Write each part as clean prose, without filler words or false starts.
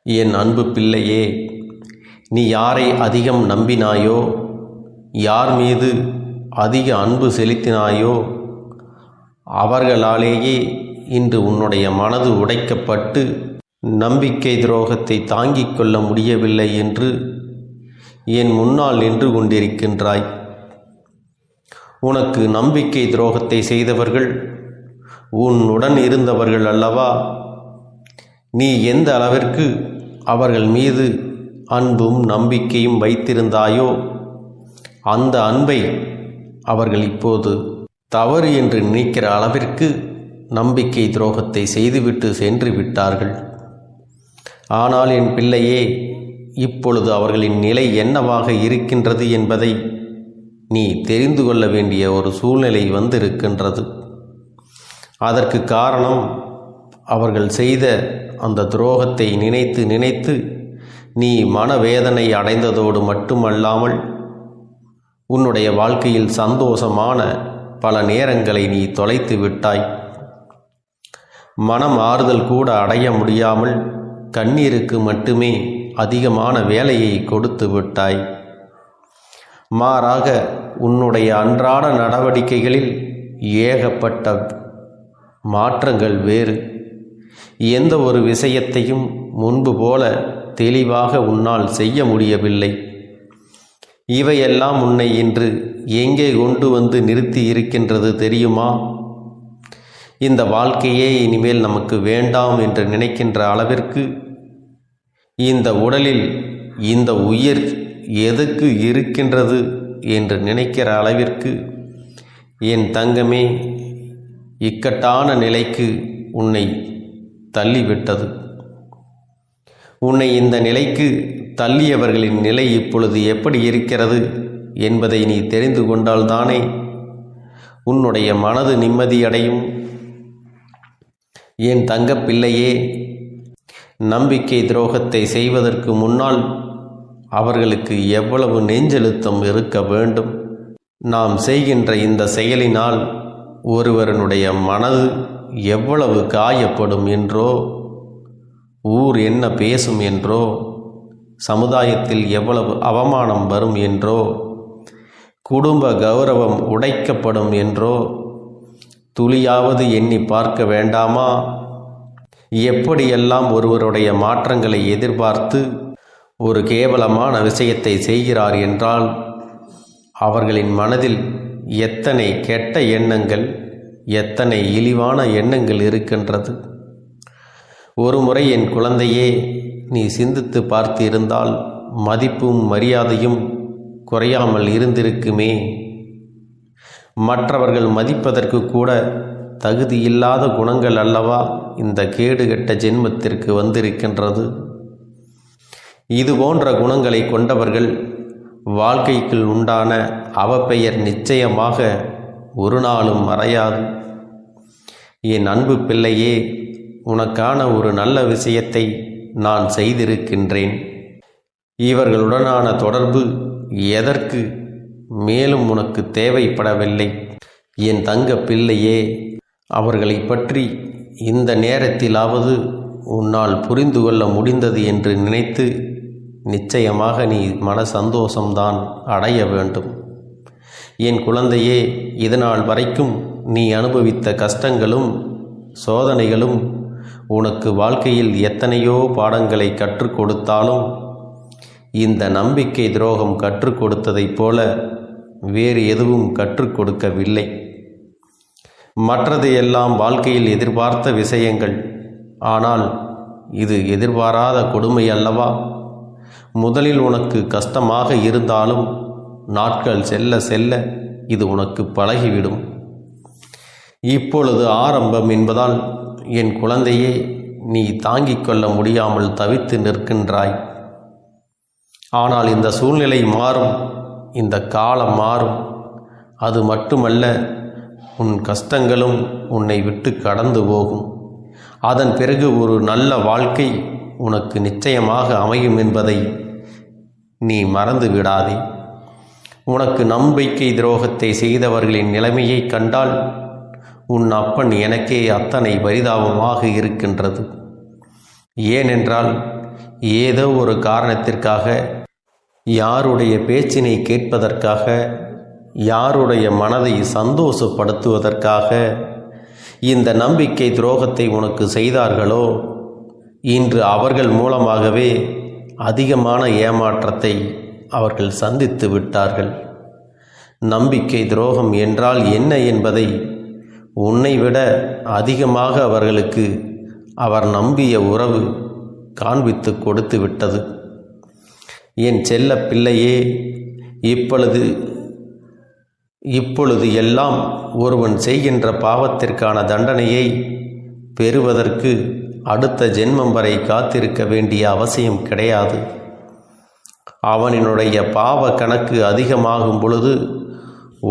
என் அன்பு பிள்ளையே, நீ யாரை அதிகம் நம்பினாயோ, யார் மீது அதிக அன்பு செலுத்தினாயோ, அவர்களாலேயே இன்று உன்னுடைய மனது உடைக்கப்பட்டு நம்பிக்கை துரோகத்தை தாங்கிக் கொள்ள முடியவில்லை என்று என் முன்னால் நின்று கொண்டிருக்கின்றாய். உனக்கு நம்பிக்கை துரோகத்தை செய்தவர்கள் உன்னுடன் இருந்தவர்கள் அல்லவா? நீ எந்த அளவிற்கு அவர்கள் மீது அன்பும் நம்பிக்கையும் வைத்திருந்தாயோ, அந்த அன்பை அவர்கள் இப்போது தவறு என்று நினைக்கிற அளவிற்கு நம்பிக்கை துரோகத்தை செய்துவிட்டு சென்று விட்டார்கள். ஆனால் என் பிள்ளையே, இப்பொழுது அவர்களின் நிலை என்னவாக இருக்கின்றது என்பதை நீ தெரிந்து கொள்ள வேண்டிய ஒரு சூழ்நிலை வந்திருக்கின்றது. அதற்கு காரணம், அவர்கள் செய்த அந்த துரோகத்தை நினைத்து நினைத்து நீ மனவேதனை அடைந்ததோடு மட்டுமல்லாமல் உன்னுடைய வாழ்க்கையில் சந்தோஷமான பல நேரங்களை நீ தொலைத்து விட்டாய். மனம் ஆறுதல் கூட அடைய முடியாமல் கண்ணீருக்கு மட்டுமே அதிகமான வேலையை கொடுத்து விட்டாய். மாறாக உன்னுடைய அன்றாட நடவடிக்கைகளில் ஏகப்பட்ட மாற்றங்கள் வேறு. எந்த ஒரு விஷயத்தையும் முன்பு போல தெளிவாக உன்னால் செய்ய முடியவில்லை. இவையெல்லாம் உன்னை இன்று எங்கே கொண்டு வந்து நிறுத்தி இருக்கின்றது தெரியுமா? இந்த வாழ்க்கையே இனிமேல் நமக்கு வேண்டாம் என்று நினைக்கின்ற அளவிற்கு, இந்த உடலில் இந்த உயிர் எதுக்கு இருக்கின்றது என்று நினைக்கிற அளவிற்கு என் தங்கமே இக்கட்டான நிலைக்கு உன்னை தள்ளிவிட்டது. உன்னை இந்த நிலைக்கு தள்ளியவர்களின் நிலை இப்பொழுது எப்படி இருக்கிறது என்பதை நீ தெரிந்து கொண்டால்தானே உன்னுடைய மனது நிம்மதியடையும். என் தங்க பிள்ளையே, நம்பிக்கை துரோகத்தை செய்வதற்கு முன்னால் அவர்களுக்கு எவ்வளவு நெஞ்செழுத்தம் இருக்க வேண்டும். நாம் செய்கின்ற இந்த செயலினால் ஒருவனுடைய மனது எவ்வளவு காயப்படும் என்றோ, ஊர் என்ன பேசும் என்றோ, சமுதாயத்தில் எவ்வளவு அவமானம் வரும் என்றோ, குடும்ப கௌரவம் உடைக்கப்படும் என்றோ துளியாவது எண்ணி பார்க்க வேண்டாமா? எப்படியெல்லாம் ஒருவருடைய மாற்றங்களை எதிர்பார்த்து ஒரு கேவலமான விஷயத்தை செய்கிறார் என்றால் அவர்களின் மனதில் எத்தனை கெட்ட எண்ணங்கள், எத்தனை இழிவான எண்ணங்கள் இருக்கின்றது. ஒரு முறை என் குழந்தையே, நீ சிந்தித்து பார்த்து இருந்தால் மதிப்பும் மரியாதையும் குறையாமல் இருந்திருக்குமே. மற்றவர்கள் மதிப்பதற்கு கூட தகுதியில்லாத குணங்கள் அல்லவா இந்த கேடுகெட்ட ஜென்மத்திற்கு வந்திருக்கின்றது. இது போன்ற குணங்களை கொண்டவர்கள் வாழ்க்கைக்குள் உண்டான அவப்பெயர் நிச்சயமாக ஒரு நாளும் மறையாது. என் அன்பு பிள்ளையே, உனக்கான ஒரு நல்ல விஷயத்தை நான் செய்திருக்கின்றேன். இவர்களுடனான தொடர்பு எதற்கு மேலும் உனக்கு தேவைப்படவில்லை. என் தங்க பிள்ளையே, அவர்களை பற்றி இந்த நேரத்திலாவது உன்னால் புரிந்து கொள்ள முடிந்தது என்று நினைத்து நிச்சயமாக நீ மன சந்தோஷம்தான் அடைய வேண்டும். என் குழந்தையே, இதனால் வரைக்கும் நீ அனுபவித்த கஷ்டங்களும் சோதனைகளும் உனக்கு வாழ்க்கையில் எத்தனையோ பாடங்களை கற்றுக் கொடுத்தாலும் இந்த நம்பிக்கை துரோகம் கற்றுக் கொடுத்ததைப் போல வேறு எதுவும் கற்றுக் கொடுக்கவில்லை. மற்றது எல்லாம் வாழ்க்கையில் எதிர்பார்த்த விஷயங்கள். ஆனால் இது எதிர்பாராத கொடுமை அல்லவா? முதலில் உனக்கு கஷ்டமாக இருந்தாலும் நாட்கள் செல்ல செல்ல இது உனக்கு பழகிவிடும். இப்பொழுது ஆரம்பம் என்பதால் என் குழந்தையே, நீ தாங்கிக் கொள்ள முடியாமல் தவித்து நிற்கின்றாய். ஆனால் இந்த சூழ்நிலை மாறும், இந்த காலம் மாறும். அது மட்டுமல்ல, உன் கஷ்டங்களும் உன்னை விட்டு கடந்து போகும். அதன் பிறகு ஒரு நல்ல வாழ்க்கை உனக்கு நிச்சயமாக அமையும் என்பதை நீ மறந்து விடாதே. உனக்கு நம்பிக்கை துரோகத்தை செய்தவர்களின் நிலைமையை கண்டால் உன் அப்பன் எனக்கே அத்தனை பரிதாபமாக இருக்கின்றது. ஏனென்றால் ஏதோ ஒரு காரணத்திற்காக, யாருடைய பேச்சினை கேட்பதற்காக, யாருடைய மனதை சந்தோஷப்படுத்துவதற்காக இந்த நம்பிக்கை துரோகத்தை உனக்கு செய்தார்களோ, இன்று அவர்கள் மூலமாகவே அதிகமான ஏமாற்றத்தை அவர்கள் சந்தித்து விட்டார்கள். நம்பிக்கை துரோகம் என்றால் என்ன என்பதை உன்னை விட அதிகமாக அவர்களுக்கு அவர் நம்பிய உறவு காண்பித்து கொடுத்து விட்டது. என் செல்ல பிள்ளையே, இப்பொழுது எல்லாம் ஒருவன் செய்கின்ற பாவத்திற்கான தண்டனையை பெறுவதற்கு அடுத்த ஜென்மம் வரை காத்திருக்க வேண்டிய அவசியம் கிடையாது. அவனினுடைய பாவ கணக்கு அதிகமாகும் பொழுது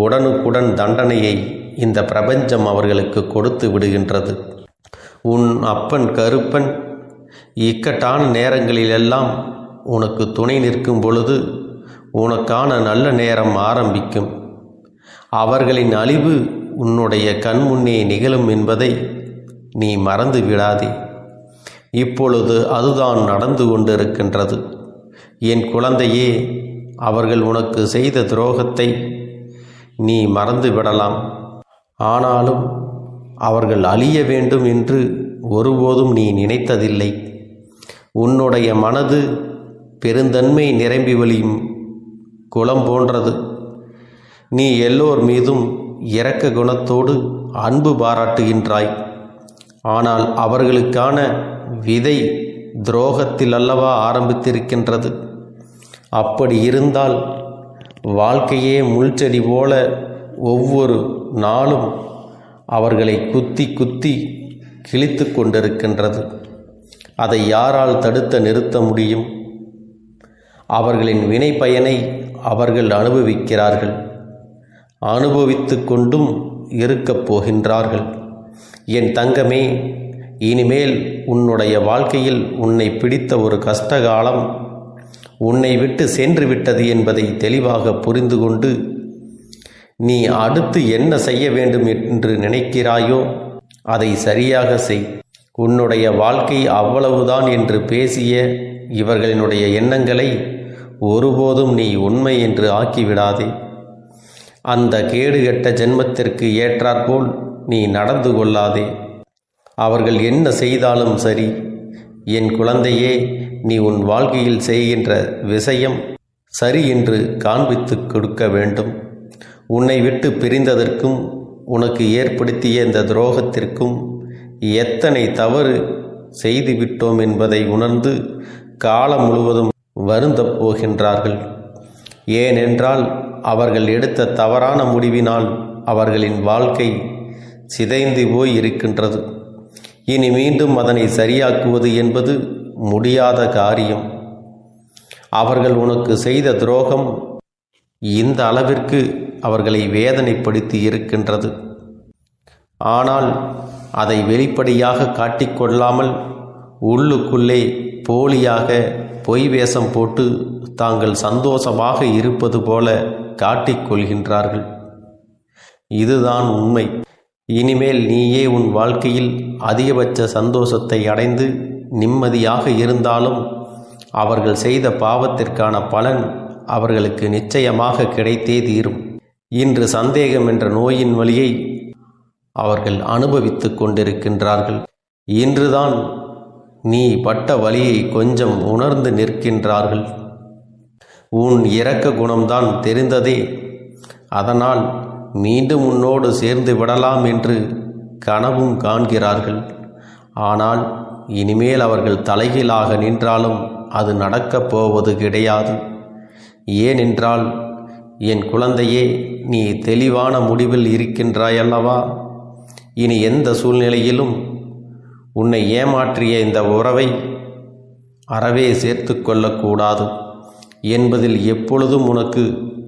உடனுக்குடன் தண்டனையை இந்த பிரபஞ்சம் அவர்களுக்கு கொடுத்து விடுகின்றது. உன் அப்பன் கருப்பன் இக்கட்டான நேரங்களிலெல்லாம் உனக்கு துணை நிற்கும் பொழுது உனக்கான நல்ல நேரம் ஆரம்பிக்கும். அவர்களின் அழிவு உன்னுடைய கண்முன்னே நிகழும் என்பதை நீ மறந்து விடாதே. இப்பொழுது அதுதான் நடந்து கொண்டிருக்கின்றது. என் குழந்தையே, அவர்கள் உனக்கு செய்த துரோகத்தை நீ மறந்து விடலாம். ஆனாலும் அவர்கள் அழிய வேண்டும் என்று ஒருபோதும் நீ நினைத்ததில்லை. உன்னுடைய மனது பெருந்தன்மை நிரம்பி வழியும் குளம் போன்றது. நீ எல்லோர் மீதும் இரக்க குணத்தோடு அன்பு பாராட்டுகின்றாய். ஆனால் அவர்களுக்கான விதை துரோகத்தில் அல்லவா ஆரம்பித்திருக்கின்றது. அப்படி இருந்தால் வாழ்க்கையே முள்செடி போல ஒவ்வொரு நாளும் அவர்களை குத்தி குத்தி கிழித்து கொண்டிருக்கின்றது. அதை யாரால் தடுத்து நிறுத்த முடியும்? அவர்களின் வினை பயனை அவர்கள் அனுபவிக்கிறார்கள், அனுபவித்து கொண்டும் இருக்கப் போகின்றார்கள். என் தங்கமே, இனிமேல் உன்னுடைய வாழ்க்கையில் உன்னை பிடித்த ஒரு கஷ்டகாலம் உன்னை விட்டு சென்று விட்டது என்பதை தெளிவாக புரிந்து கொண்டு நீ அடுத்து என்ன செய்ய வேண்டும் என்று நினைக்கிறாயோ அதை சரியாக செய். உன்னுடைய வாழ்க்கை அவ்வளவுதான் என்று பேசிய இவர்களினுடைய எண்ணங்களை ஒருபோதும் நீ உண்மை என்று ஆக்கிவிடாதே. அந்த கேடுகெட்ட ஜென்மத்திற்கு ஏற்றாற்போல் நீ நடந்து கொள்ளாதே. அவர்கள் என்ன செய்தாலும் சரி, என் குழந்தையே, நீ உன் வாழ்க்கையில் செய்கின்ற விஷயம் சரி என்று காண்பித்து கொடுக்க வேண்டும். உன்னை விட்டு பிரிந்ததற்கும் உனக்கு ஏற்படுத்திய இந்த துரோகத்திற்கும் எத்தனை தவறு செய்துவிட்டோம் என்பதை உணர்ந்து காலம் முழுவதும் வருந்தப் போகின்றார்கள். ஏனென்றால் அவர்கள் எடுத்த தவறான முடிவினால் அவர்களின் வாழ்க்கை சிதைந்து போய் இருக்கின்றது. இனி மீண்டும் அதனை சரியாக்குவது என்பது முடியாத காரியம். அவர்கள் உனக்கு செய்த துரோகம் இந்த அளவிற்கு அவர்களை வேதனைப்படுத்தி இருக்கின்றது. ஆனால் அதை வெளிப்படையாக காட்டிக்கொள்ளாமல் உள்ளுக்குள்ளே போலியாக பொய் வேஷம் போட்டு தாங்கள் சந்தோஷமாக இருப்பது போல காட்டிக்கொள்கின்றார்கள். இதுதான் உண்மை. இனிமேல் நீயே உன் வாழ்க்கையில் அதிகபட்ச சந்தோஷத்தை அடைந்து நிம்மதியாக இருந்தாலும் அவர்கள் செய்த பாவத்திற்கான பலன் அவர்களுக்கு நிச்சயமாக கிடைத்தே தீரும். இன்று சந்தேகம் என்ற நோயின் வலியை அவர்கள் அனுபவித்து கொண்டிருக்கின்றார்கள். இன்றுதான் நீ பட்ட வலியை கொஞ்சம் உணர்ந்து நிற்கின்றார்கள். உன் இரக்க குணம்தான் தெரிந்ததே. அதனால் மீண்டும் உன்னோடு சேர்ந்து விடலாம் என்று கனவும் காண்கிறார்கள். ஆனால் இனிமேல் அவர்கள் தலைகீழாக நின்றாலும் அது நடக்கப் போவது கிடையாது. ஏனென்றால் என் குழந்தையே, நீ தெளிவான முடிவில் இருக்கின்றாயல்லவா? இனி எந்த சூழ்நிலையிலும் உன்னை ஏமாற்றிய இந்த உறவை அறவே சேர்த்து கொள்ளக்கூடாது என்பதில் எப்பொழுதும் உனக்கு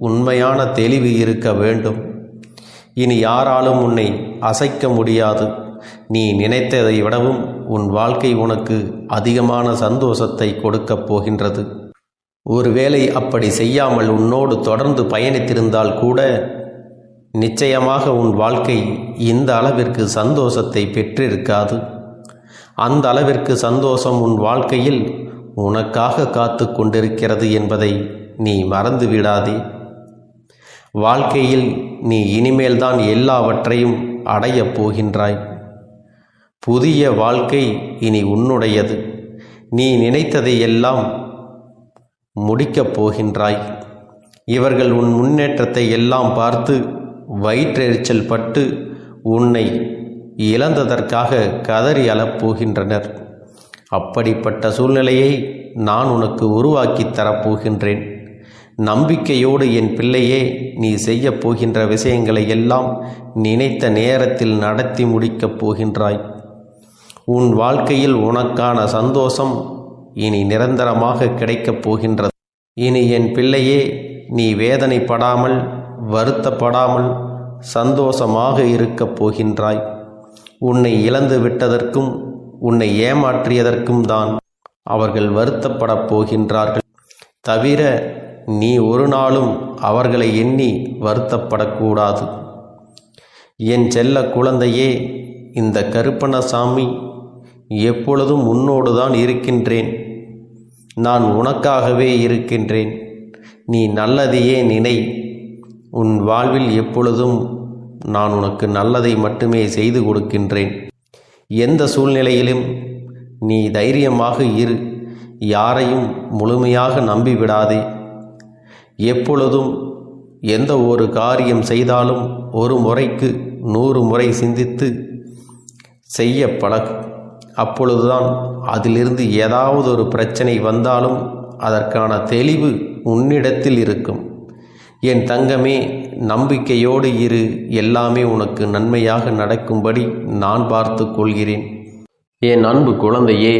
உண்மையான தெளிவு இருக்க வேண்டும். இனி யாராலும் உன்னை அசைக்க முடியாது. நீ நினைத்ததை விடவும் உன் வாழ்க்கை உனக்கு அதிகமான சந்தோஷத்தை கொடுக்கப் போகின்றது. ஒருவேளை அப்படி செய்யாமல் உன்னோடு தொடர்ந்து பயணித்திருந்தால் கூட நிச்சயமாக உன் வாழ்க்கை இந்த அளவிற்கு சந்தோஷத்தை பெற்றிருக்காது. அந்த அளவிற்கு சந்தோஷம் உன் வாழ்க்கையில் உனக்காக காத்து கொண்டிருக்கிறது என்பதை நீ மறந்து விடாதே. வாழ்க்கையில் நீ இனிமேல்தான் எல்லாவற்றையும் அடையப் போகின்றாய். புதிய வாழ்க்கை இனி உன்னுடையது. நீ நினைத்ததை எல்லாம் முடிக்கப் போகின்றாய். இவர்கள் உன் முன்னேற்றத்தை எல்லாம் பார்த்து வயிற்றெரிச்சல் பட்டு உன்னை இழந்ததற்காக கதறி அழப்போகின்றனர். அப்படிப்பட்ட சூழ்நிலையை நான் உனக்கு உருவாக்கி தரப்போகின்றேன். நம்பிக்கையோடு என் பிள்ளையே, நீ செய்ய போகின்ற விஷயங்களை எல்லாம் நினைத்த நேரத்தில் நடத்தி முடிக்கப் போகின்றாய். உன் வாழ்க்கையில் உனக்கான சந்தோஷம் இனி நிரந்தரமாக கிடைக்கப் போகின்றது. இனி என் பிள்ளையே, நீ வேதனைப்படாமல் வருத்தப்படாமல் சந்தோஷமாக இருக்கப் போகின்றாய். உன்னை இழந்து விட்டதற்கும் உன்னை ஏமாற்றியதற்கும் தான் அவர்கள் வருத்தப்படப் போகின்றார்கள். தவிர நீ ஒரு நாளும் அவர்களை எண்ணி வருத்தப்படக்கூடாது. என் செல்ல குழந்தையே, இந்த கருப்பண்ணசாமி எப்பொழுதும் உன்னோடு தான் இருக்கின்றேன். நான் உனக்காகவே இருக்கின்றேன். நீ நல்லதையே நினை. உன் வாழ்வில் எப்பொழுதும் நான் உனக்கு நல்லதை மட்டுமே செய்து கொடுக்கின்றேன். எந்த சூழ்நிலையிலும் நீ தைரியமாக இரு. யாரையும் முழுமையாக நம்பிவிடாதே. எப்பொழுதும் எந்த ஒரு காரியம் செய்தாலும் ஒரு முறைக்கு 100 முறை சிந்தித்து செய்ய பழகு. அப்பொழுதுதான் அதிலிருந்து ஏதாவது ஒரு பிரச்சனை வந்தாலும் அதற்கான தெளிவு உன்னிடத்தில் இருக்கும். என் தங்கமே, நம்பிக்கையோடு இரு. எல்லாமே உனக்கு நன்மையாக நடக்கும்படி நான் பார்த்து கொள்கிறேன். என் அன்பு குழந்தையே,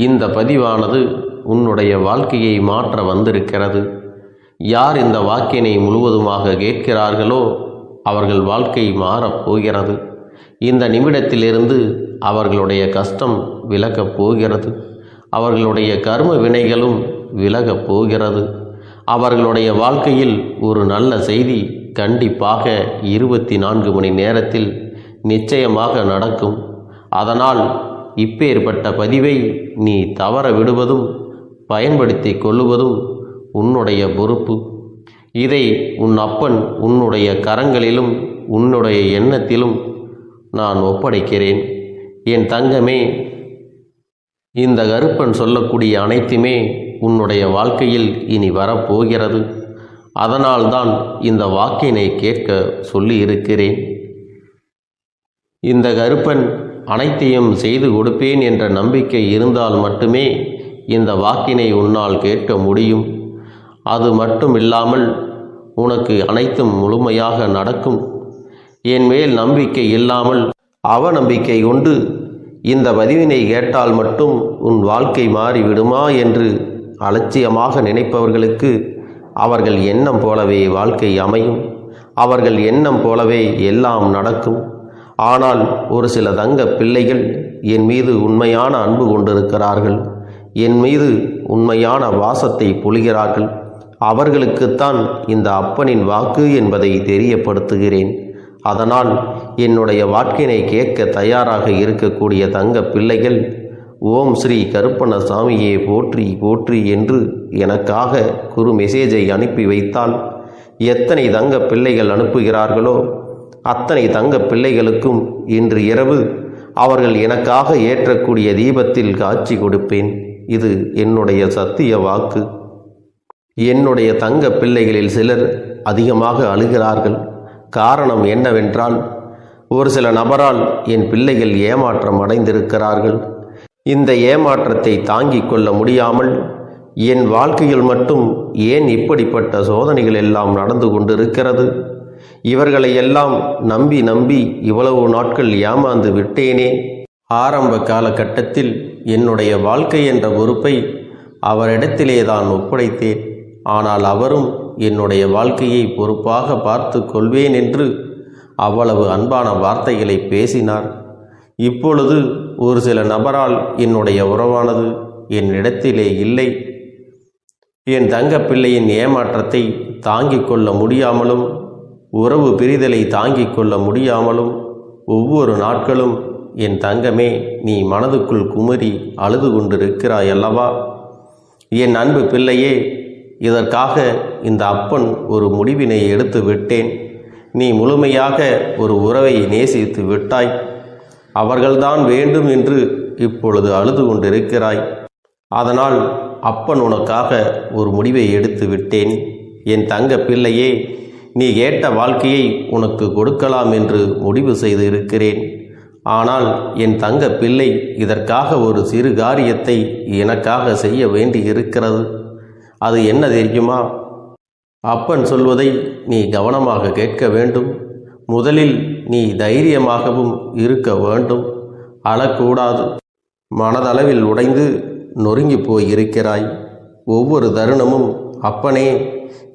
இந்த பதிவானது உன்னுடைய வாழ்க்கையை மாற்ற வந்திருக்கிறது. யார் இந்த வாக்கினை முழுவதுமாக கேட்கிறார்களோ அவர்கள் வாழ்க்கை மாறப்போகிறது. இந்த நிமிடத்திலிருந்து அவர்களுடைய கஷ்டம் விலகப் போகிறது. அவர்களுடைய கர்ம வினைகளும் விலகப் போகிறது. அவர்களுடைய வாழ்க்கையில் ஒரு நல்ல செய்தி கண்டிப்பாக 24 மணி நேரத்தில் நிச்சயமாக நடக்கும். அதனால் இப்பேற்பட்ட பதிவை நீ தவற விடுவதும் பயன்படுத்தி கொள்ளுவதும் உன்னுடைய பொறுப்பு. இதை உன் அப்பன் உன்னுடைய கரங்களிலும் உன்னுடைய எண்ணத்திலும் நான் ஒப்படைக்கிறேன். என் தங்கமே, இந்த கருப்பன் சொல்லக்கூடிய அனைத்துமே உன்னுடைய வாழ்க்கையில் இனி வரப்போகிறது. அதனால்தான் இந்த வாக்கினை கேட்க சொல்லி இருக்கிறேன். இந்த கருப்பன் அனைத்தையும் செய்து கொடுப்பேன் என்ற நம்பிக்கை இருந்தால் மட்டுமே இந்த வாக்கினை உன்னால் கேட்க முடியும். அது மட்டும் இல்லாமல் உனக்கு அனைத்தும் முழுமையாக நடக்கும். என் மேல் நம்பிக்கை இல்லாமல் அவநம்பிக்கை கொண்டு இந்த பதிவினை கேட்டால் மட்டும் உன் வாழ்க்கை மாறிவிடுமா என்று அலட்சியமாக நினைப்பவர்களுக்கு அவர்கள் எண்ணம் போலவே வாழ்க்கை அமையும். அவர்கள் எண்ணம் போலவே எல்லாம் நடக்கும். ஆனால் ஒரு சில தங்க பிள்ளைகள் என் மீது உண்மையான அன்பு கொண்டிருக்கிறார்கள். என் மீது உண்மையான வாசத்தை பொழிகிறார்கள். அவர்களுக்குத்தான் இந்த அப்பனின் வாக்கு என்பதை தெரியப்படுத்துகிறேன். அதனால் என்னுடைய வாக்கினை கேட்க தயாராக இருக்கக்கூடிய தங்க பிள்ளைகள் ஓம் ஸ்ரீ கருப்பண்ணசாமியே போற்றி போற்றி என்று எனக்காக குறு மெசேஜை அனுப்பி வைத்தால் எத்தனை தங்க பிள்ளைகள் அனுப்புகிறார்களோ அத்தனை தங்க பிள்ளைகளுக்கும் இன்று இரவு அவர்கள் எனக்காக ஏற்றக்கூடிய தீபத்தில் காட்சி கொடுப்பேன். இது என்னுடைய சத்திய வாக்கு. என்னுடைய தங்க பிள்ளைகளில் சிலர் அதிகமாக அழுகிறார்கள். காரணம் என்னவென்றால், ஒரு சில நபரால் என் பிள்ளைகள் ஏமாற்றம் அடைந்திருக்கிறார்கள். இந்த ஏமாற்றத்தை தாங்கிக் கொள்ள முடியாமல் என் வாழ்க்கையில் மட்டும் ஏன் இப்படிப்பட்ட சோதனைகள் எல்லாம் நடந்து கொண்டிருக்கிறது? இவர்களை எல்லாம் நம்பி நம்பி இவ்வளவு நாட்கள் ஏமாந்து விட்டேனே. ஆரம்ப காலகட்டத்தில் என்னுடைய வாழ்க்கை என்ற பொறுப்பை அவரிடத்திலே தான் ஒப்படைத்தேன். ஆனால் அவரும் என்னுடைய வாழ்க்கையை பொறுப்பாக பார்த்து கொள்வேன் என்று அவ்வளவு அன்பான வார்த்தைகளை பேசினார். இப்பொழுது ஒரு சில நபரால் என்னுடைய உறவானது என்னிடத்திலே இல்லை. என் தங்கப்பிள்ளையின் ஏமாற்றத்தை தாங்கிக் கொள்ள முடியாமலும் உறவு பிரிதலை தாங்கிக் கொள்ள முடியாமலும் ஒவ்வொரு நாட்களும் என் தங்கமே நீ மனதுக்குள் குமரி அழுது கொண்டிருக்கிறாய் அல்லவா? என் அன்பு பிள்ளையே, இதற்காக இந்த அப்பன் ஒரு முடிவினை எடுத்து விட்டேன். நீ முழுமையாக ஒரு உறவை நேசித்து விட்டாய். அவர்கள்தான் வேண்டும் என்று இப்பொழுது அழுது கொண்டிருக்கிறாய். அதனால் அப்பன் உனக்காக ஒரு முடிவை எடுத்து விட்டேன். என் தங்க பிள்ளையே, நீ கேட்ட வாழ்க்கையை உனக்கு கொடுக்கலாம் என்று முடிவு செய்து இருக்கிறேன். ஆனால் என் தங்க பிள்ளை, இதற்காக ஒரு சிறு காரியத்தை எனக்காக செய்ய வேண்டி இருக்கிறது. அது என்ன தெரியுமா? அப்பன் சொல்வதை நீ கவனமாக கேட்க வேண்டும். முதலில் நீ தைரியமாகவும் இருக்க வேண்டும். அழக்கூடாது. மனதளவில் உடைந்து நொறுங்கி போய் இருக்கிறாய். ஒவ்வொரு தருணமும் அப்பனே,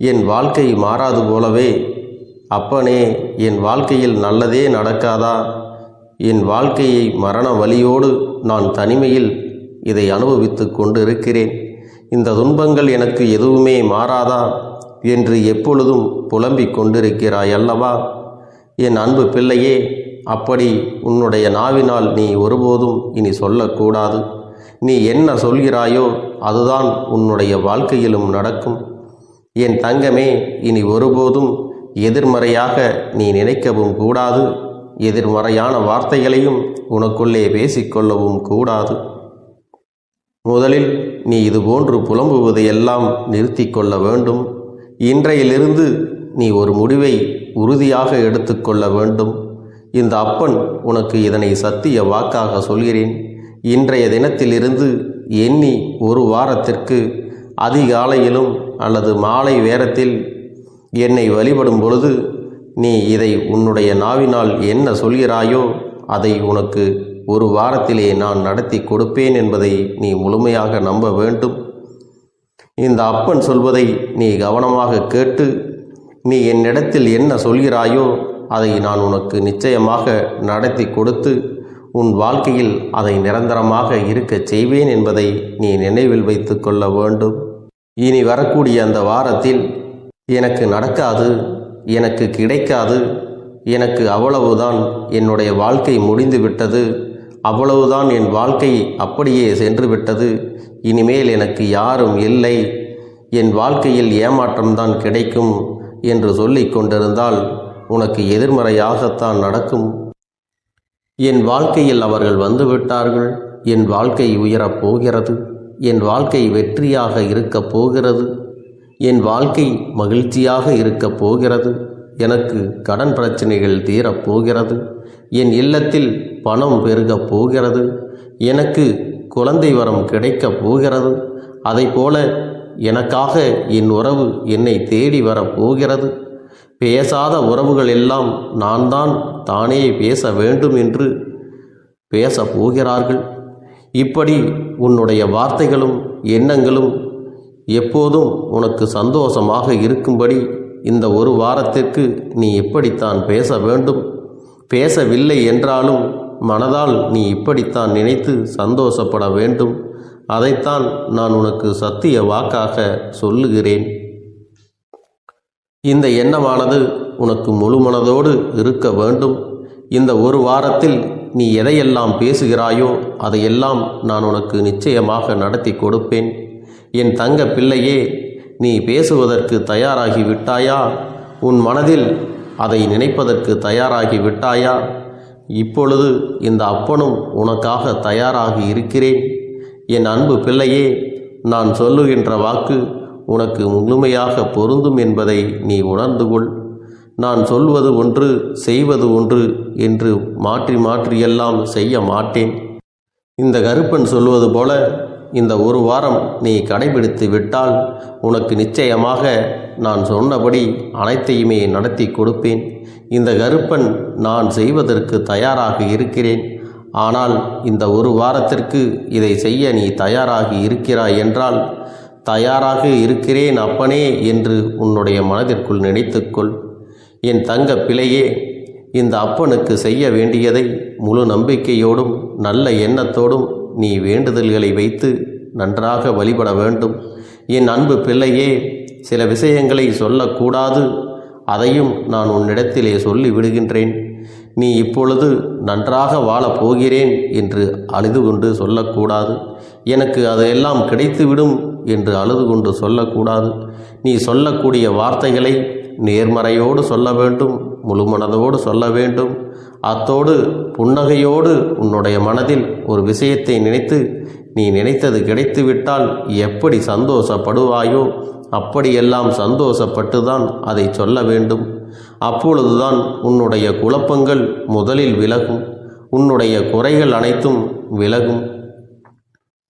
என் வாழ்க்கை மாறாது போலவே, அப்பனே, என் வாழ்க்கையில் நல்லதே நடக்காதா, என் வாழ்க்கையை மரண வலியோடு நான் தனிமையில் இதை அனுபவித்து கொண்டு இருக்கிறேன். இந்த துன்பங்கள் எனக்கு எதுவுமே மாறாதா என்று எப்பொழுதும் புலம்பிக் கொண்டிருக்கிறாய் அல்லவா? என் அன்பு பிள்ளையே, அப்படி உன்னுடைய நாவினால் நீ ஒருபோதும் இனி சொல்லக்கூடாது. நீ என்ன சொல்கிறாயோ அதுதான் உன்னுடைய வாழ்க்கையிலும் நடக்கும். என் தங்கமே, இனி ஒருபோதும் எதிர்மறையாக நீ நினைக்கவும் கூடாது. எதிர்மறையான வார்த்தைகளையும் உனக்குள்ளே பேசிக்கொள்ளவும் கூடாது. முதலில் நீ இதுபோன்று புலம்புவதையெல்லாம் நிறுத்தி கொள்ள வேண்டும். இன்றையிலிருந்து நீ ஒரு முடிவை உறுதியாக எடுத்துக்கொள்ள வேண்டும். இந்த அப்பன் உனக்கு இதனை சத்திய வாக்காக சொல்கிறேன். இன்றைய தினத்திலிருந்து எண்ணி ஒரு வாரத்திற்கு அதிகாலையிலும் அல்லது மாலை நேரத்தில் என்னை வழிபடும் பொழுது நீ இதை உன்னுடைய நாவினால் என்ன சொல்கிறாயோ அதை உனக்கு ஒரு வாரத்திலே நான் நடத்தி கொடுப்பேன் என்பதை நீ முழுமையாக நம்ப வேண்டும். இந்த அப்பன் சொல்வதை நீ கவனமாக கேட்டு நீ என்னிடத்தில் என்ன சொல்கிறாயோ அதை நான் உனக்கு நிச்சயமாக நடத்தி கொடுத்து உன் வாழ்க்கையில் அதை நிரந்தரமாக இருக்கச் செய்வேன் என்பதை நீ நினைவில் வைத்து கொள்ள வேண்டும். இனி வரக்கூடிய அந்த வாரத்தில் எனக்கு நடக்காது, எனக்கு கிடைக்காது, எனக்கு அவ்வளவுதான், என்னுடைய வாழ்க்கை முடிந்து விட்டது, அவ்வளவுதான், என் வாழ்க்கை அப்படியே சென்று விட்டது, இனிமேல் எனக்கு யாரும் இல்லை, என் வாழ்க்கையில் ஏமாற்றம்தான் கிடைக்கும் என்று சொல்லிக் கொண்டிருந்தால் உனக்கு எதிர்மறையாகத்தான் நடக்கும். என் வாழ்க்கையில் அவர்கள் வந்துவிட்டார்கள், என் வாழ்க்கை உயரப் போகிறது, என் வாழ்க்கை வெற்றியாக இருக்கப் போகிறது, என் வாழ்க்கை மகிழ்ச்சியாக இருக்கப் போகிறது, எனக்கு கடன் பிரச்சனைகள் தீரப்போகிறது, என் இல்லத்தில் பணம் பெருகப் போகிறது, எனக்கு குழந்தை வரம் கிடைக்கப் போகிறது, அதைப்போல எனக்காக என் உறவு என்னை தேடி வரப்போகிறது, பேசாத உறவுகள் எல்லாம் நான் தான் தானே பேச வேண்டும் என்று பேசப் போகிறார்கள். இப்படி உன்னுடைய வார்த்தைகளும் எண்ணங்களும் எப்போதும் உனக்கு சந்தோஷமாக இருக்கும்படி இந்த ஒரு வாரத்திற்கு நீ இப்படித்தான் பேச வேண்டும். பேசவில்லை என்றாலும் மனதால் நீ இப்படித்தான் நினைத்து சந்தோஷப்பட வேண்டும். அதைத்தான் நான் உனக்கு சத்திய வாக்காக சொல்லுகிறேன். இந்த எண்ணமானது உனக்கு முழு மனதோடு இருக்க வேண்டும். இந்த ஒரு வாரத்தில் நீ எதையெல்லாம் பேசுகிறாயோ அதையெல்லாம் நான் உனக்கு நிச்சயமாக நடத்தி கொடுப்பேன். என் தங்க பிள்ளையே, நீ பேசுவதற்கு தயாராகி விட்டாயா? உன் மனதில் அதை நினைப்பதற்கு தயாராகி விட்டாயா? இப்பொழுது இந்த அப்பனும் உனக்காக தயாராகி இருக்கிறேன். என் அன்பு பிள்ளையே, நான் சொல்லுகின்ற வாக்கு உனக்கு முழுமையாக பொருந்தும் என்பதை நீ உணர்ந்து கொள். நான் சொல்வது ஒன்று செய்வது ஒன்று என்று மாற்றி மாற்றியெல்லாம் செய்ய மாட்டேன். இந்த கருப்பன் சொல்வது போல இந்த ஒரு வாரம் நீ கடைபிடித்து விட்டால் உனக்கு நிச்சயமாக நான் சொன்னபடி அனைத்தையுமே நடத்தி கொடுப்பேன். இந்த கருப்பன் நான் செய்வதற்கு தயாராக இருக்கிறேன். ஆனால் இந்த ஒரு வாரத்திற்கு இதை செய்ய நீ தயாராகி இருக்கிறாய் என்றால், தயாராக இருக்கிறேன் அப்பனே என்று உன்னுடைய மனதிற்குள் நினைத்துக்கொள். என் தங்க பிள்ளையே, இந்த அப்பனுக்கு செய்ய வேண்டியதை முழு நம்பிக்கையோடும் நல்ல எண்ணத்தோடும் நீ வேண்டுதல்களை வைத்து நன்றாக வழிபட வேண்டும். என் அன்பு பிள்ளையே, சில விஷயங்களை சொல்லக்கூடாது, அதையும் நான் உன்னிடத்திலே சொல்லி விடுகின்றேன். நீ இப்பொழுது நன்றாக வாழப் போகிறேன் என்று அழுது கொண்டு சொல்லக்கூடாது. எனக்கு அதையெல்லாம் கிடைத்துவிடும் என்று அழுது கொண்டு சொல்லக்கூடாது. நீ சொல்லக்கூடிய வார்த்தைகளை நேர்மறையோடு சொல்ல வேண்டும், முழு மனதோடு சொல்ல வேண்டும். அத்தோடு புன்னகையோடு உன்னுடைய மனதில் ஒரு விஷயத்தை நினைத்து நீ நினைத்தது கிடைத்துவிட்டால் எப்படி சந்தோஷப்படுவாயோ அப்படியெல்லாம் சந்தோஷப்பட்டுதான் அதை சொல்ல வேண்டும். அப்பொழுதுதான் உன்னுடைய குழப்பங்கள் முதலில் விலகும், உன்னுடைய குறைகள் அனைத்தும் விலகும்,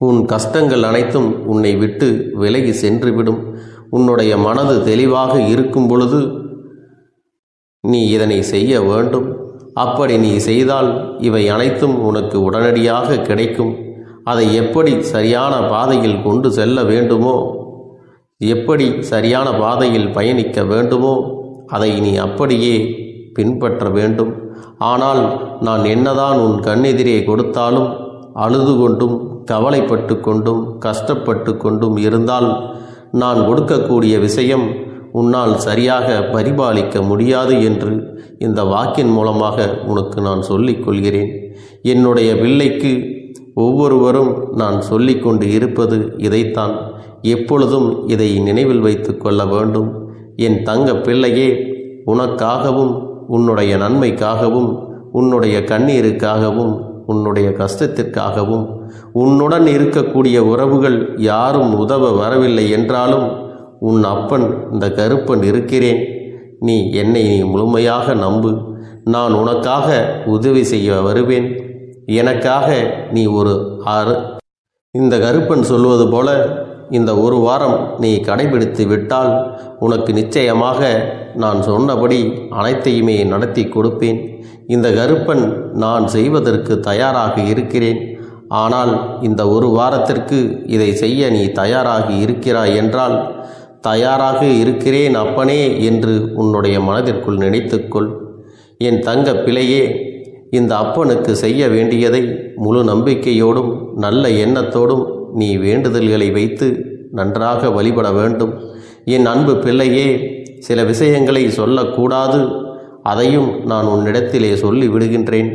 உன் கஷ்டங்கள் அனைத்தும் உன்னை விட்டு விலகி சென்றுவிடும். உன்னுடைய மனது தெளிவாக இருக்கும் பொழுது நீ இதனை செய்ய வேண்டும். அப்படி நீ செய்தால் இவை அனைத்தும் உனக்கு உடனடியாக கிடைக்கும். அதை எப்படி சரியான பாதையில் கொண்டு செல்ல வேண்டுமோ, எப்படி சரியான பாதையில் பயணிக்க வேண்டுமோ அதை நீ அப்படியே பின்பற்ற வேண்டும். ஆனால் நான் என்னதான் உன் கண்ணெதிரே கொடுத்தாலும் அழுது கொண்டும் கவலைப்பட்டு கொண்டும் கஷ்டப்பட்டு கொண்டும் இருந்தால் நான் கொடுக்கக்கூடிய விஷயம் உன்னால் சரியாக பரிபாலிக்க முடியாது என்று இந்த வாக்கின் மூலமாக உனக்கு நான் சொல்லிக் கொள்கிறேன். என்னுடைய பிள்ளைக்கு ஒவ்வொருவரும் நான் சொல்லிக்கொண்டு இருப்பது இதைத்தான். எப்பொழுதும் இதை நினைவில் வைத்து கொள்ள வேண்டும். என் தங்க பிள்ளையே, உனக்காகவும் உன்னுடைய நன்மைக்காகவும் உன்னுடைய கண்ணீருக்காகவும் உன்னுடைய கஷ்டத்திற்காகவும் உன்னுடன் இருக்கக்கூடிய உறவுகள் யாரும் உதவ வரவில்லை என்றாலும் உன் அப்பன் இந்த கருப்பன் இருக்கிறேன். நீ என்னை முழுமையாக நம்பு. நான் உனக்காக உதவி செய்ய வருவேன். எனக்காக நீ இந்த கருப்பன் சொல்வது போல இந்த ஒரு வாரம் நீ கடைபிடித்து விட்டால் உனக்கு நிச்சயமாக நான் சொன்னபடி அனைத்தையுமே நடத்தி கொடுப்பேன். இந்த கருப்பன் நான் செய்வதற்கு தயாராக இருக்கிறேன். ஆனால் இந்த ஒரு வாரத்திற்கு இதை செய்ய நீ தயாராகி இருக்கிறாய் என்றால், தயாராக இருக்கிறேன் அப்பனே என்று உன்னுடைய மனதிற்குள் நினைத்துக்கொள். என் தங்க பிள்ளையே, இந்த அப்பனுக்கு செய்ய வேண்டியதை முழு நம்பிக்கையோடும் நல்ல எண்ணத்தோடும் நீ வேண்டுதல்களை வைத்து நன்றாக வழிபட வேண்டும். என் அன்பு பிள்ளையே, சில விஷயங்களை சொல்லக்கூடாது, அதையும் நான் உன்னிடத்திலே சொல்லி விடுகின்றேன்.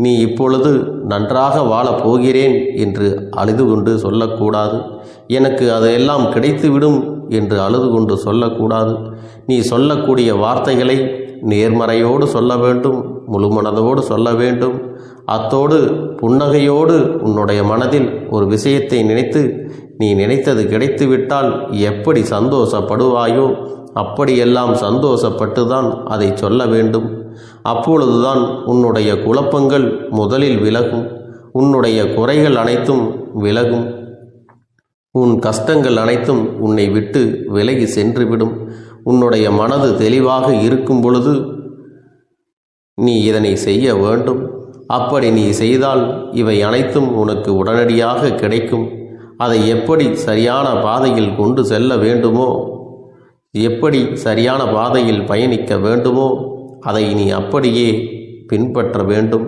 நீ இப்பொழுது நன்றாக வாழப் போகிறேன் என்று அழுது கொண்டு சொல்லக்கூடாது. எனக்கு அதையெல்லாம் கிடைத்துவிடும் என்று அழுது கொண்டு சொல்லக்கூடாது. நீ சொல்லக்கூடிய வார்த்தைகளை நேர்மறையோடு சொல்ல வேண்டும், முழு மனதோடு சொல்ல வேண்டும். அத்தோடு புன்னகையோடு உன்னுடைய மனதில் ஒரு விஷயத்தை நினைத்து நீ நினைத்தது கிடைத்துவிட்டால் எப்படி சந்தோஷப்படுவாயோ அப்படியெல்லாம் சந்தோஷப்பட்டுதான் அதை சொல்ல வேண்டும். அப்பொழுதுதான் உன்னுடைய குழப்பங்கள் முதலில் விலகும், உன்னுடைய குறைகள் அனைத்தும் விலகும், உன் கஷ்டங்கள் அனைத்தும் உன்னை விட்டு விலகி சென்றுவிடும். உன்னுடைய மனது தெளிவாக இருக்கும் பொழுது நீ இதனை செய்ய வேண்டும். அப்படி நீ செய்தால் இவை அனைத்தும் உனக்கு உடனடியாக கிடைக்கும். அதை எப்படி சரியான பாதையில் கொண்டு செல்ல வேண்டுமோ, எப்படி சரியான பாதையில் பயணிக்க வேண்டுமோ அதை நீ அப்படியே பின்பற்ற வேண்டும்.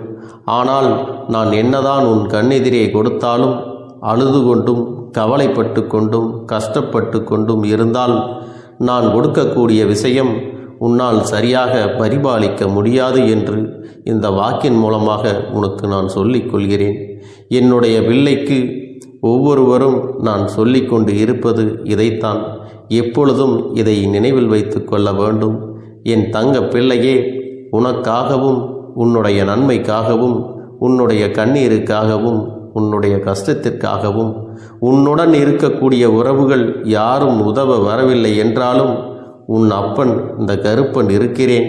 ஆனால் நான் என்னதான் உன் கண்ணெதிரே கொடுத்தாலும் அழுது கொண்டும் கவலைப்பட்டு கொண்டும் கஷ்டப்பட்டு கொண்டும் இருந்தால் நான் கொடுக்கக்கூடிய விஷயம் உன்னால் சரியாக பரிபாலிக்க முடியாது என்று இந்த வாக்கின் மூலமாக உனக்கு நான் சொல்லிக் கொள்கிறேன். என்னுடைய பிள்ளைக்கு ஒவ்வொருவரும் நான் சொல்லிக்கொண்டு இருப்பது இதைத்தான். எப்பொழுதும் இதை நினைவில் வைத்து கொள்ள வேண்டும். என் தங்க பிள்ளையே, உனக்காகவும் உன்னுடைய நன்மைக்காகவும் உன்னுடைய கண்ணீருக்காகவும் உன்னுடைய கஷ்டத்திற்காகவும் உன்னுடன் இருக்கக்கூடிய உறவுகள் யாரும் உதவ வரவில்லை என்றாலும் உன் அப்பன் இந்த கருப்பன் இருக்கிறேன்.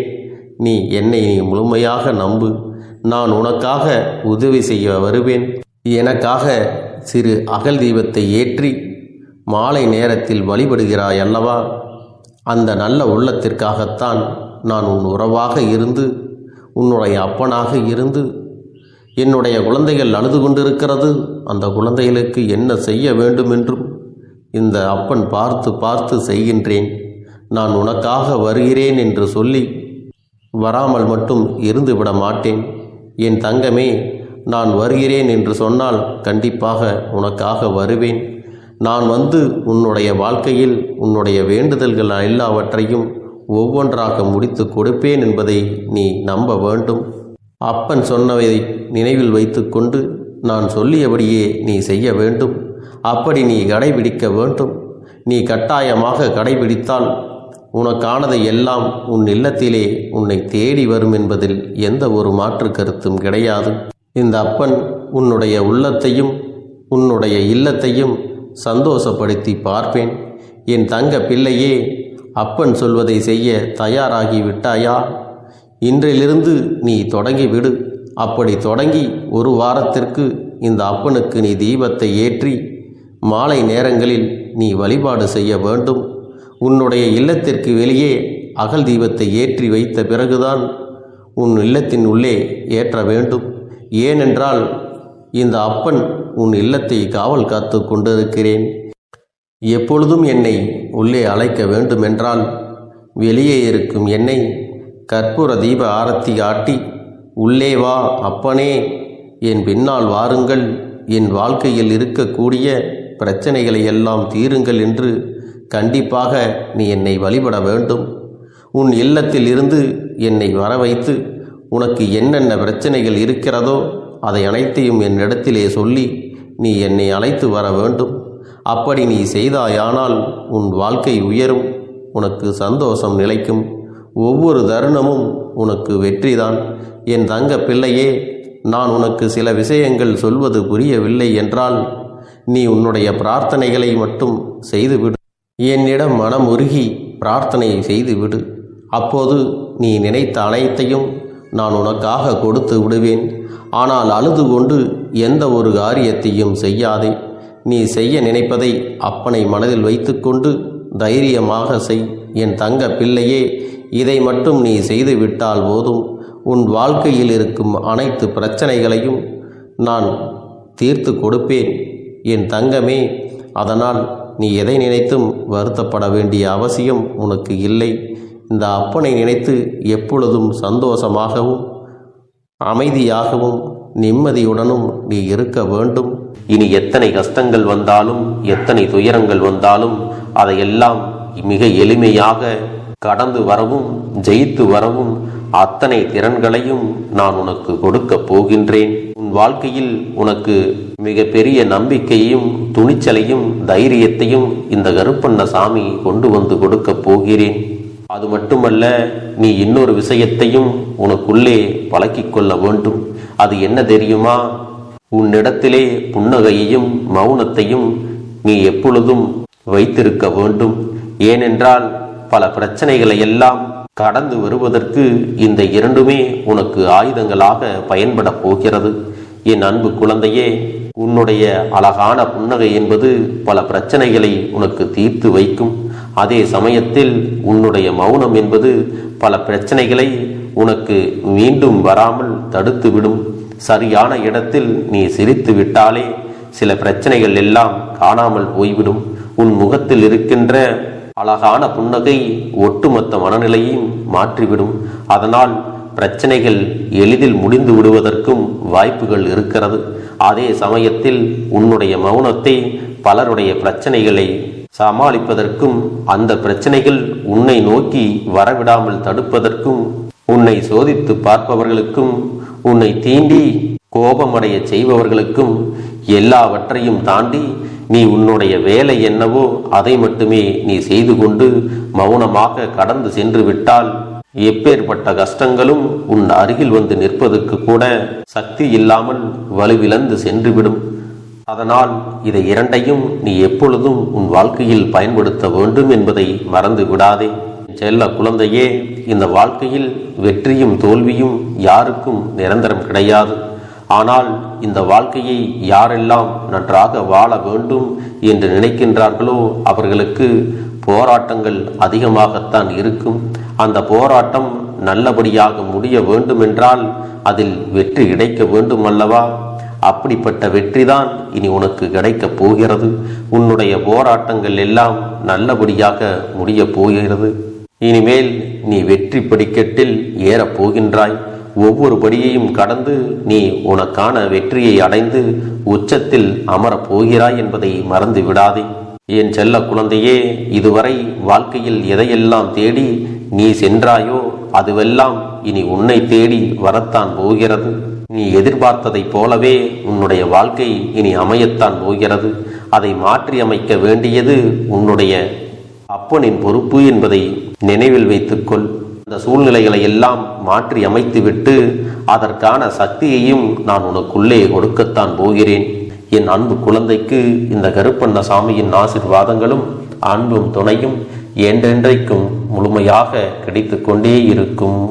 நீ என்னை முழுமையாக நம்பு. நான் உனக்காக உதவி செய்ய வருவேன். எனக்காக சிறு அகல் தீபத்தை ஏற்றி மாலை நேரத்தில் வழிபடுகிறாய் அல்லவா? அந்த நல்ல உள்ளத்திற்காகத்தான் நான் உன் உறவாக இருந்து உன்னுடைய அப்பனாக இருந்து என்னுடைய குழந்தைகள் அழுது கொண்டிருக்கிறது, அந்த குழந்தைகளுக்கு என்ன செய்ய வேண்டும் என்றும் இந்த அப்பன் பார்த்து பார்த்து செய்கின்றேன். நான் உனக்காக வருகிறேன் என்று சொல்லி வராமல் மட்டும் இருந்து விட மாட்டேன். என் தங்கமே, நான் வருகிறேன் என்று சொன்னால் கண்டிப்பாக உனக்காக வருவேன். நான் வந்து உன்னுடைய வாழ்க்கையில் உன்னுடைய வேண்டுதல்கள் எல்லாவற்றையும் ஒவ்வொன்றாக முடித்து கொடுப்பேன் என்பதை நீ நம்ப வேண்டும். அப்பன் சொன்னதை நினைவில் வைத்து கொண்டு நான் சொல்லியபடியே நீ செய்ய வேண்டும். அப்படி நீ கடைபிடிக்க வேண்டும். நீ கட்டாயமாக கடைபிடித்தால் உனக்கானதை எல்லாம் உன் இல்லத்திலே உன்னை தேடி வரும் என்பதில் எந்த ஒரு மாற்று கருத்தும் கிடையாது. இந்த அப்பன் உன்னுடைய உள்ளத்தையும் உன்னுடைய இல்லத்தையும் சந்தோஷப்படுத்தி பார்ப்பேன். என் தங்க பிள்ளையே, அப்பன் சொல்வதை செய்ய தயாராகி விட்டாயா? இன்றிலிருந்து நீ தொடங்கிவிடு. அப்படி தொடங்கி ஒரு வாரத்திற்கு இந்த அப்பனுக்கு நீ தீபத்தை ஏற்றி மாலை நேரங்களில் நீ வழிபாடு செய்ய வேண்டும். உன்னுடைய இல்லத்திற்கு வெளியே அகல் தீபத்தை ஏற்றி வைத்த பிறகுதான் உன் இல்லத்தின் உள்ளே ஏற்ற வேண்டும். ஏனென்றால் இந்த அப்பன் உன் இல்லத்தை காவல் காத்து கொண்டிருக்கிறேன். எப்பொழுதும் என்னை உள்ளே அழைக்க வேண்டுமென்றால் வெளியே இருக்கும் என்னை கற்பூர தீப ஆரத்தி ஆட்டி உள்ளே வா அப்பனே, என் பின்னால் வாருங்கள், என் வாழ்க்கையில் இருக்கக்கூடிய பிரச்சனைகளை எல்லாம் தீருங்கள் என்று கண்டிப்பாக நீ என்னை வழிபட வேண்டும். உன் இல்லத்தில் இருந்து என்னை வர வைத்து உனக்கு என்னென்ன பிரச்சனைகள் இருக்கிறதோ அதை அனைத்தையும் என்னிடத்திலே சொல்லி நீ என்னை அழைத்து வர வேண்டும். அப்படி நீ செய்தாயானால் உன் வாழ்க்கை உயரும், உனக்கு சந்தோஷம் நிலைக்கும், ஒவ்வொரு தருணமும் உனக்கு வெற்றிதான். என் தங்க பிள்ளையே, நான் உனக்கு சில விஷயங்கள் சொல்வது புரியவில்லை என்றால் நீ உன்னுடைய பிரார்த்தனைகளை மட்டும் செய்துவிடு. என்னிடம் மனமுருகி பிரார்த்தனை செய்துவிடு. அப்போது நீ நினைத்த அனைத்தையும் நான் உனக்காக கொடுத்து விடுவேன். ஆனால் அழுது கொண்டு எந்த ஒரு காரியத்தையும் செய்யாதே. நீ செய்ய நினைப்பதை அப்பனை மனதில் வைத்துக்கொண்டு தைரியமாக செய். என் தங்க பிள்ளையே, இதை மட்டும் நீ செய்துவிட்டால் போதும். உன் வாழ்க்கையில் இருக்கும் அனைத்து பிரச்சனைகளையும் நான் தீர்த்து கொடுப்பேன் என் தங்கமே. அதனால் நீ எதை நினைத்தும் வருத்தப்பட வேண்டிய அவசியம் உனக்கு இல்லை. இந்த அப்பனை நினைத்து எப்பொழுதும் சந்தோஷமாகவும் அமைதியாகவும் நிம்மதியுடனும் நீ இருக்க வேண்டும். இனி எத்தனை கஷ்டங்கள் வந்தாலும் எத்தனை துயரங்கள் வந்தாலும் அதையெல்லாம் மிக எளிமையாக கடந்து வரவும் ஜெயித்து வரவும் அத்தனை திறன்களையும் நான் உனக்கு கொடுக்க போகின்றேன். உன் வாழ்க்கையில் உனக்கு மிக பெரிய நம்பிக்கையும் துணிச்சலையும் தைரியத்தையும் இந்த கருப்பண்ண சாமி கொண்டு வந்து கொடுக்க போகிறேன். அது மட்டுமல்ல, நீ இன்னொரு விஷயத்தையும் உனக்குள்ளே பழக்கிக் கொள்ள வேண்டும். அது என்ன தெரியுமா? உன்னிடத்திலே புன்னகையையும் மௌனத்தையும் நீ எப்பொழுதும் வைத்திருக்க வேண்டும். ஏனென்றால் பல பிரச்சனைகளை எல்லாம் கடந்து வருவதற்கு இந்த இரண்டுமே உனக்கு ஆயுதங்களாக பயன்பட போகிறது. என் அன்பு குழந்தையே, உன்னுடைய அழகான புன்னகை என்பது பல பிரச்சனைகளை உனக்கு தீர்த்து வைக்கும். அதே சமயத்தில் உன்னுடைய மௌனம் என்பது பல பிரச்சனைகளை உனக்கு மீண்டும் வராமல் தடுத்துவிடும். சரியான இடத்தில் நீ சிரித்து விட்டாலே சில பிரச்சனைகள் எல்லாம் காணாமல் போய்விடும். உன் முகத்தில் இருக்கின்ற அழகான புன்னகை ஒட்டுமொத்த மனநிலையும் மாற்றிவிடும். அதனால் பிரச்சனைகள் எளிதில் முடிந்து விடுவதற்கும் வாய்ப்புகள் இருக்கிறது. அதே சமயத்தில் உன்னுடைய மௌனத்தை பலருடைய பிரச்சனைகளை சமாளிப்பதற்கும் அந்த பிரச்சனைகள் உன்னை நோக்கி வரவிடாமல் தடுப்பதற்கும் உன்னை சோதித்து பார்ப்பவர்களுக்கும் உன்னை தீண்டி கோபமடைய செய்பவர்களுக்கும் எல்லாவற்றையும் தாண்டி நீ உன்னுடைய வேலை என்னவோ அதை மட்டுமே நீ செய்து கொண்டு மௌனமாக கடந்து சென்று விட்டால் எப்பேற்பட்ட கஷ்டங்களும் உன் அருகில் வந்து நிற்பதற்கு கூட சக்தி இல்லாமல் வலுவிழந்து சென்றுவிடும். அதனால் இதை இரண்டையும் நீ எப்பொழுதும் உன் வாழ்க்கையில் பயன்படுத்த வேண்டும் என்பதை மறந்து விடாதே. செல்ல குழந்தையே, இந்த வாழ்க்கையில் வெற்றியும் தோல்வியும் யாருக்கும் நிரந்தரம் கிடையாது. ஆனால் இந்த வாழ்க்கையை யாரெல்லாம் நன்றாக வாழ வேண்டும் என்று நினைக்கின்றார்களோ அவர்களுக்கு போராட்டங்கள் அதிகமாகத்தான் இருக்கும். அந்த போராட்டம் நல்லபடியாக முடிய வேண்டுமென்றால் அதில் வெற்றி கிடைக்க வேண்டும் அல்லவா? அப்படிப்பட்ட வெற்றிதான் இனி உனக்கு கிடைக்கப் போகிறது. உன்னுடைய போராட்டங்கள் எல்லாம் நல்லபடியாக முடிய போகிறது. இனிமேல் நீ வெற்றி படிக்கட்டில் ஏறப் போகின்றாய். ஒவ்வொரு படியையும் கடந்து நீ உனக்கான வெற்றியை அடைந்து உச்சத்தில் அமரப் போகிறாய் என்பதை மறந்து விடாதே. என் செல்ல குழந்தையே, இதுவரை வாழ்க்கையில் எதையெல்லாம் தேடி நீ சென்றாயோ அதுவெல்லாம் இனி உன்னை தேடி வரத்தான் போகிறது. நீ எதிர்பார்த்ததைப் போலவே உன்னுடைய வாழ்க்கை இனி அமையத்தான் போகிறது. அதை மாற்றி அமைக்க வேண்டியது உன்னுடைய அப்பனின் பொறுப்பு என்பதை நினைவில் வைத்துக்கொள். அந்த சூழ்நிலைகளை எல்லாம் மாற்றி அமைத்துவிட்டு அதற்கான சக்தியையும் நான் உனக்குள்ளே கொடுக்கத்தான் போகிறேன். என் அன்பு குழந்தைக்கு இந்த கருப்பண்ணசாமியின் ஆசீர்வாதங்களும் அன்பும் துணையும் என்றென்றைக்கும் முழுமையாக கிடைத்து கொண்டே இருக்கும்.